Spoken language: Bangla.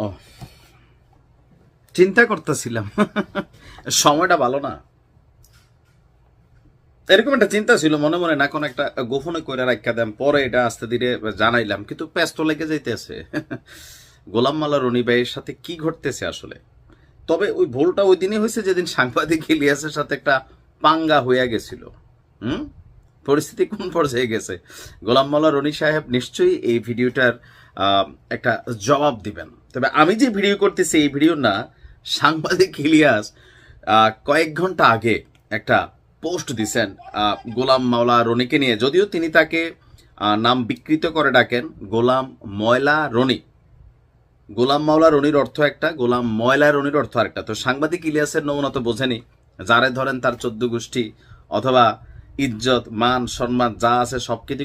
ও, চিন্তা করতেছিলাম সময়টা ভালো না, এরকম একটা চিন্তা ছিল মনে মনে, না কোন একটা গোপনে করে রাখা দেন, পরে এটা আস্তে ধীরে জানাইলাম, কিন্তু ব্যস্ত লেগে যাইতেছে গোলাম মাওলা রনি ভাইয়ের সাথে কি ঘটতেছে আসলে। তবে ওই ভুলটা ওই দিনই হয়েছে যেদিন সাংবাদিক ইলিয়াসের সাথে একটা পাঙ্গা হইয়া গেছিল। হুম, পরিস্থিতি কোন পর্যায়ে গেছে, গোলাম মাওলা রনি সাহেব নিশ্চয়ই এই ভিডিওটার একটা জবাব দিবেন। তবে আমি যে ভিডিও করতেছি এই ভিডিও না, সাংবাদিক ইলিয়াস কয়েক ঘন্টা আগে একটা পোস্ট দিছেন গোলাম মাওলা রনিকে নিয়ে, যদিও তিনি তাকে নাম বিকৃত করে ডাকেন গোলাম ময়লা রনি। গোলাম মাওলা রনির অর্থ একটা, গোলাম ময়লা রনির অর্থ আরেকটা। তো সাংবাদিক ইলিয়াসের নমুনা তো বোঝেনি, যারে ধরেন তার 14 গোষ্ঠী অথবা ইজ্জত মান সম্মান যা আছে সবকিছু